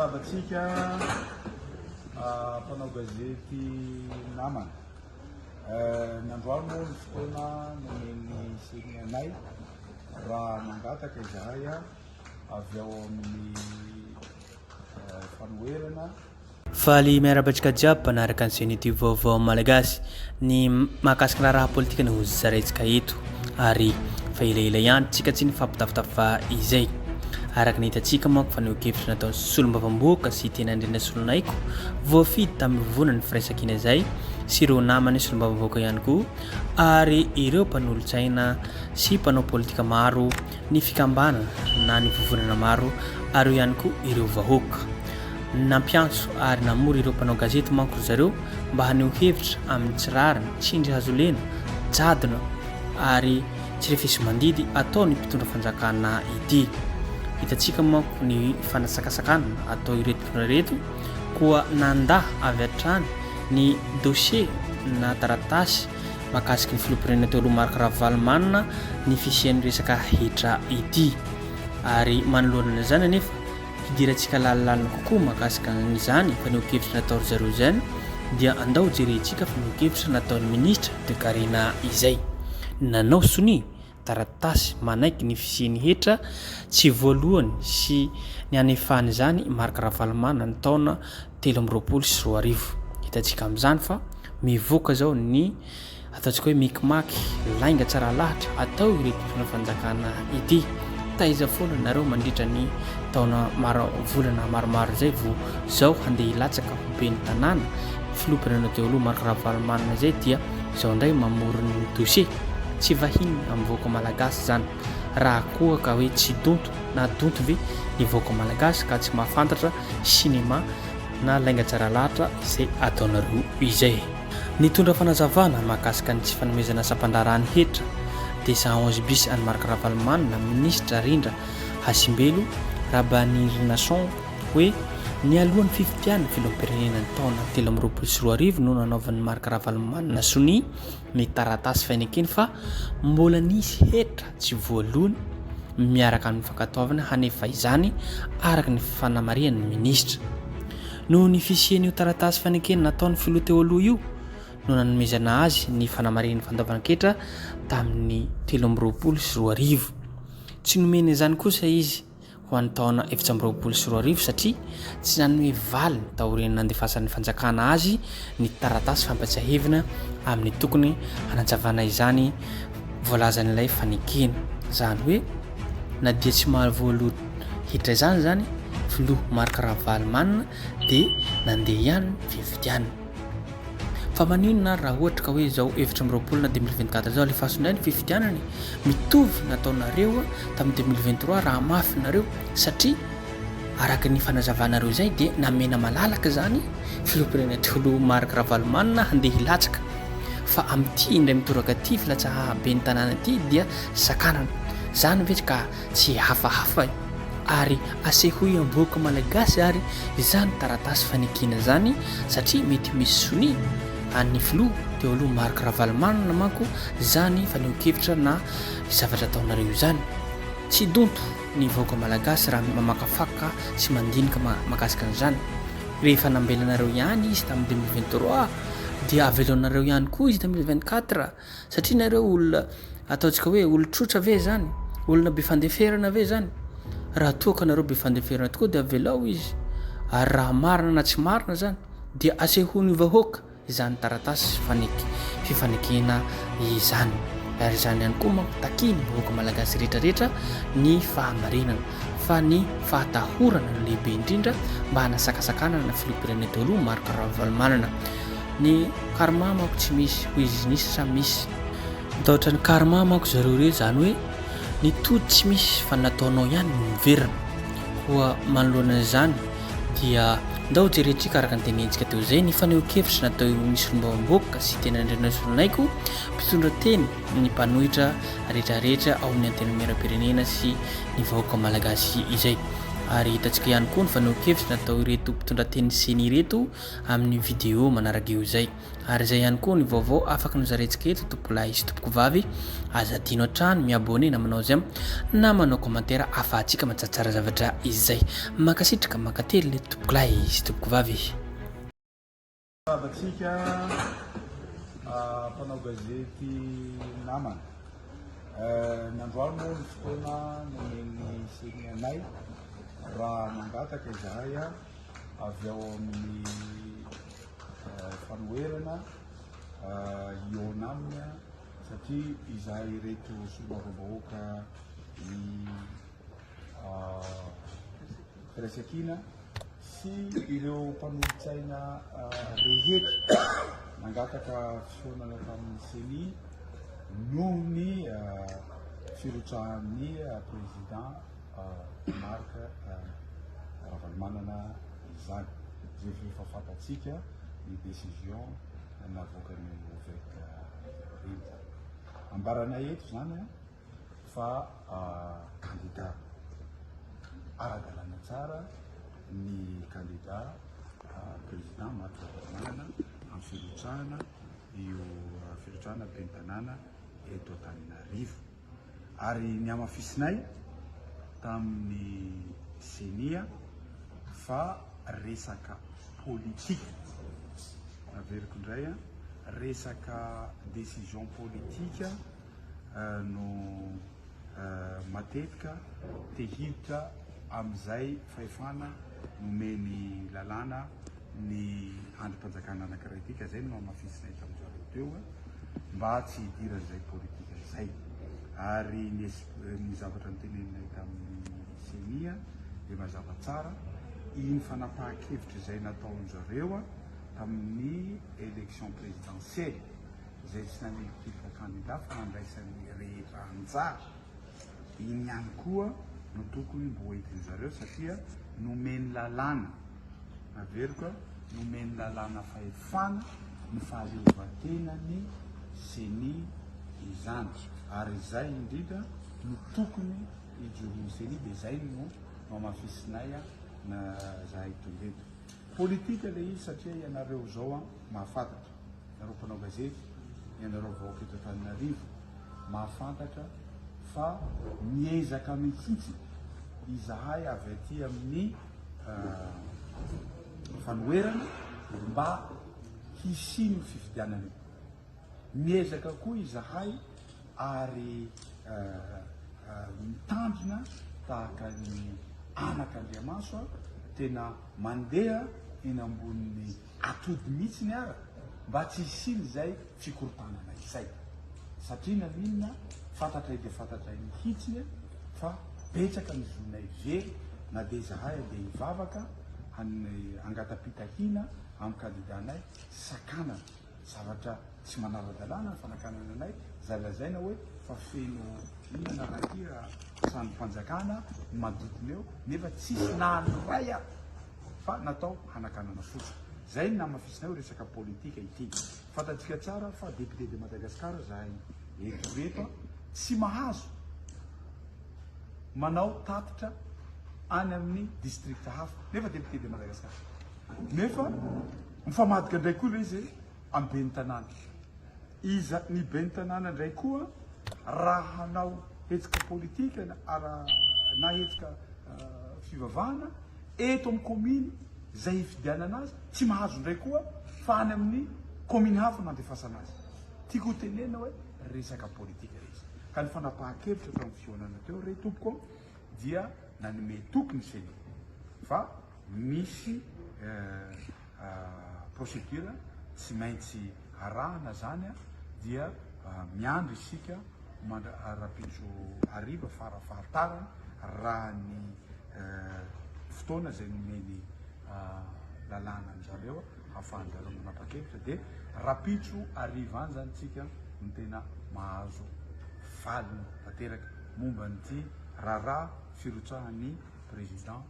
Manarabatsika mpanao gazety namana. Nandroano ny fotoana nomeny segny anay raha mangataka izahay avy ao amin'ny fanoherana. Faly miarabatsika jiaby mpanaraka ny senity vaovao malagasy ny mahakasika ny raha politika ny hozaraitsika eto ary fa ilaila ihany tsika tsy ny fampitafitafa izay araka ny hitantsika manko fa neo-kevitra nataon'ny solombavamboaka sy tena indrindra solonaiko voafidy tamin'ny vonany firaisankina izay sy ireo namany solombavamboaka ihany koa ary ireo mpanolotsaina sy mpanao politika maro ny fikambana na ny vovonana maro ary ihany koa ireo vahoaka nampiantso ary namory ireo mpanao gazety manko zareo mba haneho hevitra amin'ny tsirariny tsindry hazolena jadona ary tsy refesy mandidy atao ny mpitondra fanjakana ity. Hitantsika manko ny fanasakasakana atao ireto mpitondra reto koa nanda avy hatrany ny dossier na taratasy mahakasiky ny filoham-pirenena teo aloha Marc Ravalomanina ny fisian'ny resaka hetra ity ary manoloana izany anefa hidirantsika lalalalina kokoa mahakasika izany fa neo-kevitra nataony zareo izany dia andao jerentsika fa neo-kevitra nataon'ny ministra de Karina izay nanao soni taratasy manaiky ny fisian'ny hetra tsy voalohany sy ny anefahany izany Marc Ravalomanina ny taona 2024. Hitantsika amin'izany fa mivoaka zao ny ataontsika hoe mikimaky lainga tsara lahatra atao ireto mpitondra fanjakana ity taiza foana nareo mandritra ny taona maro volana maromaro zay vo zao handeha hilatsaka be ny tanàna filoham-pirenena teo aloha Marc Ravalomanina zay dia zao indray mamory ny dossier tsy vahiny amin'ny vahoaka malagasy zany raha koa ka hoe tsy donto na donto ve ny vahoaka malagasy ka tsy mahafantatra sinema na lainga tsara lahatra izay ataonareo izay. Nitondra fanazavana mahakasika ny tsy fanomezana sampandarahany hetra dia 11 bis any Marc Ravalomanina ministra rindra Hasimbelo Rabanirinason hoe ny alohan'ny fifidianana filoham-pirenena ny taona 2024 no nanaovan'ny Marc Ravalomanina soni ny taratasy fainakeny fa mbola nisy hetra tsy voalohany miaraka amin'ny fankatoavana hanefa izany araka ny fanamarian'ny ministra no ny fisian'io taratasy fainakeny nataon'ny filoha teo aloha io no nanomezana azy ny fanamarian'ny fandaovana ketra tamin'ny 2024. Tsy nomena izany kosa izy ho an'ny taona 2024 satria tsy nanome valy ny taorian'ny nandefasan'ny fanjakana azy ny taratasy fampatsiahevina amin'ny tokony hanantsavana izany voalazan'ilay fanekena zany hoe na dia tsy mahavoaloha hitra izany zany filoha Marc Ravalomanina dia nandeha ihany fifidianana fa maninona raha ohatra ka hoe zao 2024 na 2024 zao lefa sondray ny fifidianany mitovy nataonareo tamin'ny 2023 raha mafy nareo satria araka ny fanazavanareo zay dia namena malalaka zany filoham-pirenena teo aloha Marc Ravalomanina handeha hilatsaka fa amin'ity indray mitoraka ty filatsaha be ny tanàna ty dia sakanana zany ve ka tsy hafahafa ary asehoy am-boaka malagasy ary izany taratasy fanekena zany satria mety misy soni an'ny filoha teo aloha Marc Ravalomanina manko zany fa neo-kevitra na zavatra ataonareo izany tsy donto ny vahoaka malagasy raha mamakafaka sy mandinika mahakasika an'izany rehefa nambelanareo ihany izy tamin'ny 2023 dia avelonareo ihany koa izy tamin'ny 2024 satria nareo olona ataontsika hoe olo-trotra ve zany olona be fandeferana ve zany raha toaka nareo be fandeferana tokoa dia avelao izy ary raha marina na tsy marina zany dia asehony vahoaka izany taratasy fifanekena izany ary izany ihany koa mamptakiny vahoaka malagasy rehetrarehetra ny fahamarinana fa ny fahatahorana no lehibe indrindra mba hanasakasakana na filoham-pirenena teo aloha Marc Ravalomanina ny karma manko tsy misy ho izy nisy sa misy mitahotra ny karma manko zareo re zany hoe ny tody tsy misy fa nataonao ihany no miverina koa manoloana izany dia ndao jerentsika araka ny tenentsika teo zay ny faneo-kevitra natao ny solombavamboaka sy tena indrindra solonaiko mpitondra teny ny mpanohitra rehetrarehetra ao amin'ny antena miaram-pirenena sy ny vahoaka malagasy izay ary hitantsika ihany koa ny fanao-kevitra natao ireto mpitondrateny seny ireto amin'ny vidéo manaraka io izay. Ary izay ihany koa ny vaovao afaka nozarentsika eto tompoko lahy sy tompoko vavy, aza tianao hatrany miabone na manao zay na manao commentaire ahafahantsika matsatsara zavatra izay. Makasitraka makately le tompoko lahy sy tompoko vavy. Abatsika mpanao gazety namana. Nandroany moa ny fotoana nomeny seny anay raha mangataka izahay avy ao amin'ny fanoherana iona aminy satria izahay reto solombavam-bahoaka ny firesakina sy ireo mpanolotsaina rehetra nangataka fisaonana tamin'ny seny noho ny firotrahan'ny président Marc Ravalomanana izany. Zay efa fantatsika ny décision navoakan'ny évêque rehetra. Ambaranay eto zany fa candidat ara-dalàna tsara ny candidat président Marc Ravalomanana amin'ny firotrahana io firotrahana bentanàna eto Antananarivo. Ary ny amafisinay tamin'ny senia fa resaka politika averiko indray resaka décision politika no matetika tehiditra amin'izay fahefana nomeny lalàna ny androm-panjakana anankiray tika. Zay no amafisinay tamin'izareo teo mba tsy hidiran'izay politika izay. Ary ny zavatra niteneninay tamin'ny senia dia mazava tsara iny fanapahan-kevitra izay nataon'zareo tamin'ny élection présidentielle izay tsy nanetika candidat fa nandraisan'ny rehetra anjara. Iny ihany koa no tokony mbo entin'zareo satria nomeny lalàna averiko nomeny lalàna fahefana ny fahaleovantenany seny izany. Ary izay indrindra no tokony ijorony seny dia izay no mamafisinay na zahay tongeto. Politika le izy satria ianareo zao mahafantatra, ianareo mpanao gazety, ianareo vahoaka eto Antananarivo mahafantatra fa miezaka mihitsy izahay avy aty amin'ny fanoherana mba hisino fifidianana io. Miezaka koa izahay ary mitandrina tahaka ny anak'Andriamaso tena mandeha eny ambonin'ny atody mihitsy ny ara mba tsy hisiny izay fikorotanana izay. Satria na minina fantatray dia fantatray mihitsy fa betsaka ny zonay very na dia izahay dia hivavaka angatapitahina amin'ny kandidanay sakanana zavatra tsy manara-dalàna ny fanakanana anay zalazaina hoe fa feno inana rahatira samy mpanjakana mandotony eo nefa tsisy naanoray fa natao hanakanana fotsy. Zay namafisinay resaka politika ity. Fantatsika tsara fa député de Madagascar zahay eto reto tsy mahazo manao tatitra any amin'ny district hafa nefa député de Madagascar. Nefa mifamadika ndray koa le izy amin'ny Bentanàna. Iza ny Bentanàna ndray koa raha hanao hetsika politika na hetsika fivavahana eto amin'ny commune zay fidianana azy tsy mahazo ndray koa fa any amin'ny commune hafa mandefasana azy. Tiako tenena hoe resaka politika izy. Ka ny fanapahan-kevitra tamin'ny fionana teo re tompoko dia nanome tokony seny fa misy procédure tsy maintsy arahana zany dia miandro isika rapitso ariva farafahatarana raha ny fotoana zay nomeny lalàna an'zareo ahafahan'zareo manapa-kevitra dia rapitso ariva any zany tsika no tena mahazo valiny tanteraka momba nyty raharaha firotrahan'ny président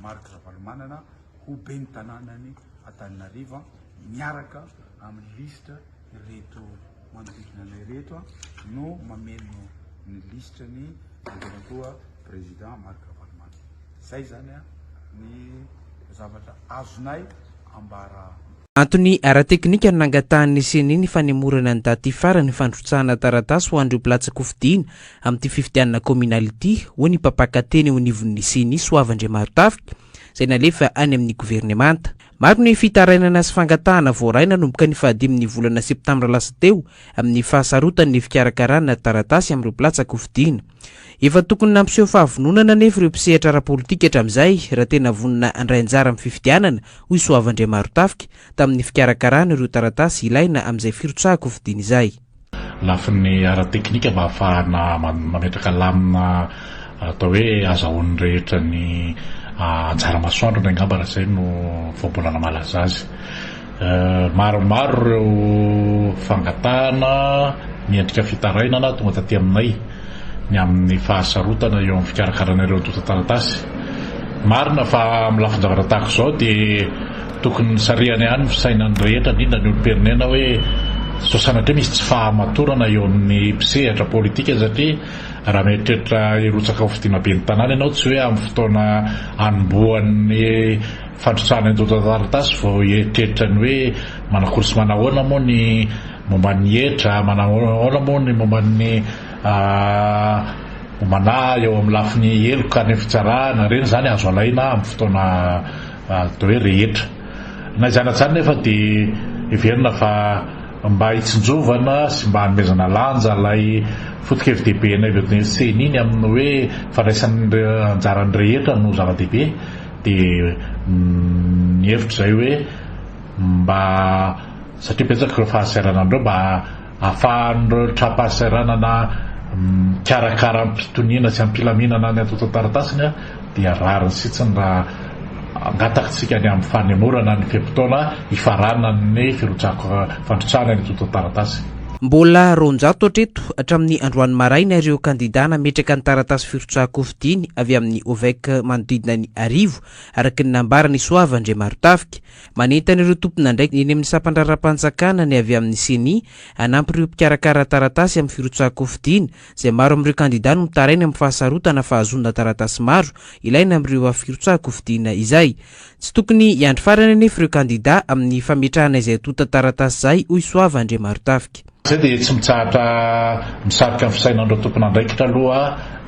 Marc Ravalomanana ho bentanànany Antananarivo miaraka amin'ny listra reto manodidina anay reto no mameno ny listrany koa président Marc Ravalomanana. zay zany a ny zavatra azonay ambara. Antony ara-teknika no nangatahan'ny CNI ny fanemorana ny daty farany fandrotsahana taratasy ho andreo Mpilatsaka Hofidiana amin'ity fifidianana kominaly ity, ho ny mpapakateny eo anivon'ny CNI Soavandriamaro Tafika izay nalefa any amin'ny governemanta. Maro ny fitarainana sy fangatahana voaraina nomboka ny 15 volana septambra lasa teo amin'ny fahasarotany ny fikarakarana taratasy amin'ireo Mpilatsaka Hofidiana. Efa tokony nampiseho fahavononana nefa ireo mpisehatra ara-politika hatramin'izay raha tena vonona andray anjara amin'ny fifidianana hoy Soavandriamaro Tafika tamin'ny fikarakarana ireo taratasy ilaina amin'izay firotsahako Hofidiana izay. Lafin'ny ara-teknika mba ahafahana mametraka lamina atao hoe azahoan'ny rehetra ny anjara masoandro ny angamba raha izay no fambolana malaza azy. Maromaro ireo fangatahana miendrika fitarainana tonga taty aminay ny amin'ny fahasarotana eo amin'ny fikarakarana ireo taratasy. Marina fa amin'ny lafiny zavatra tahaka izao dia tokony sarihany ihany fisainan'ny rehetra indrindra ny olomperinena hoe so sanatria misy tsy fahamatorana eo amin'ny mpisehatra politika satria raha mieritreritra hirotsaka Hofidiana be ny tanàna ianao tsy hoe amin'ny fotoana anombohan'ny fandrotsahana ny taratasy vao hieritreritra ny hoe manakory sy manahoana moa ny momba ny hetra, manahoana moa ny momba ny mombana eo amin'ny lafiny heloka ny fitsarana reny zany azo alaina amin'ny fotoana atao hoe rehetra. Na izany nefa dia heverina fa mba hitsinjovana sy mba hanomezana lanja ilay foto-kevi-dehibe na avy CNI ny amin'ny hoe fandraisan'ny anjaran'ny rehetra no zava-dehibe dia ny hevitra izay hoe mba satria betsaka ireo fahasahiranandreo mba ahafahan'ireo trapahasahiranana karakara ampitoniana sy ampilaminana ny atao taratasiny dia rariny sitsiny raha angatakatsika ny amin'ny fanemorana ny feim-potoana hifarana ny fandrotsahana ny atao taratasy. Mbola roanjato hatreto hatramin'ny androany maraina ireo kandidà nametraka ny taratasy firotsahako Hofidiana avy amin'ny OVEC manodidina ny 10 araka ny nambarany Soavandriamaro Tafika. Manentana ireo tompona ndraiky eny amin'ny sampandraram-panjakana ny avy amin'ny CNI hanampy ireo mpikarakara taratasy amin'ny firotsahako Hofidiana izay maro amin'ireo kandidà no mitaraina amin'ny fahasarotana fahazonana taratasy maro ilaina amin'ireo firotsahako Hofidiana izay. Tsy tokony hiandry farany anefa ireo kandidà amin'ny fametrahana izay tota taratasy izay hoy Soavandriamaro Tafika. Zay dia tsy misarika ny fisainan'ireo tompona andraikitra aloha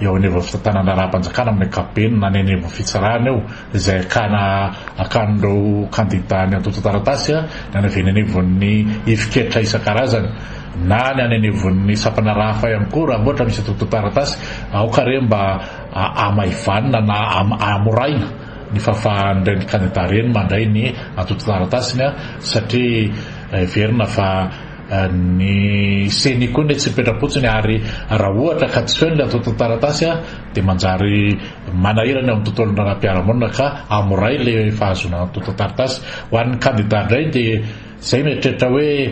eo anivon'ny fitantanana raha-mpanjakana amin'ny ankapobeny na ny anivon'ny fitsarana eo izay akan'ireo kandidà ny atao taratasy na ny avy anivon'ny heviketra isan-karazany na ny anivon'ny sampana raha hafa ihany koa raha ohatra misy atao taratasy aoka re mba amaivanina na amoraina ny fahafahan'ireny kandidà reny mandray ny atao taratasiny satria verina fa ny CNI koa tsy mipetra-potsiny ary raha ohatra ka tsy feno ny atao taratasy dia manjary manahirana amin'ny tontolona ara-piarahamonina ka amoray le fahazonana atao taratasy. Ho an'ny kandidà indray dia izay mieritreritra hoe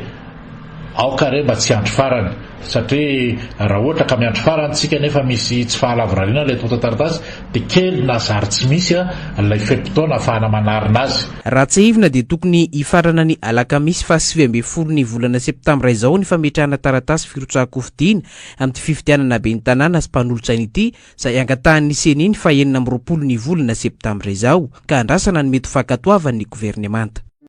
aoka re mba tsy andro farany satria raha ohatra ka miandro farany tsika nefa misy tsy fahalavorariana ilay atao taratasy dia kely na zary tsy misy ilay feim-potoana ahafahana manarina azy. Raha tsy hivina dia tokony hifarana ny alakamisy fa 20 ny volana septambra izao ny fametrahana taratasy firotsahako Hofidiana amin'ny fifidianana be ny tanàna sy mpanolotsaina ity izay angatahan'ny CNI ny 29 ny volana septambra izao ka andrasana ny mety fankatoavan'ny governemanta.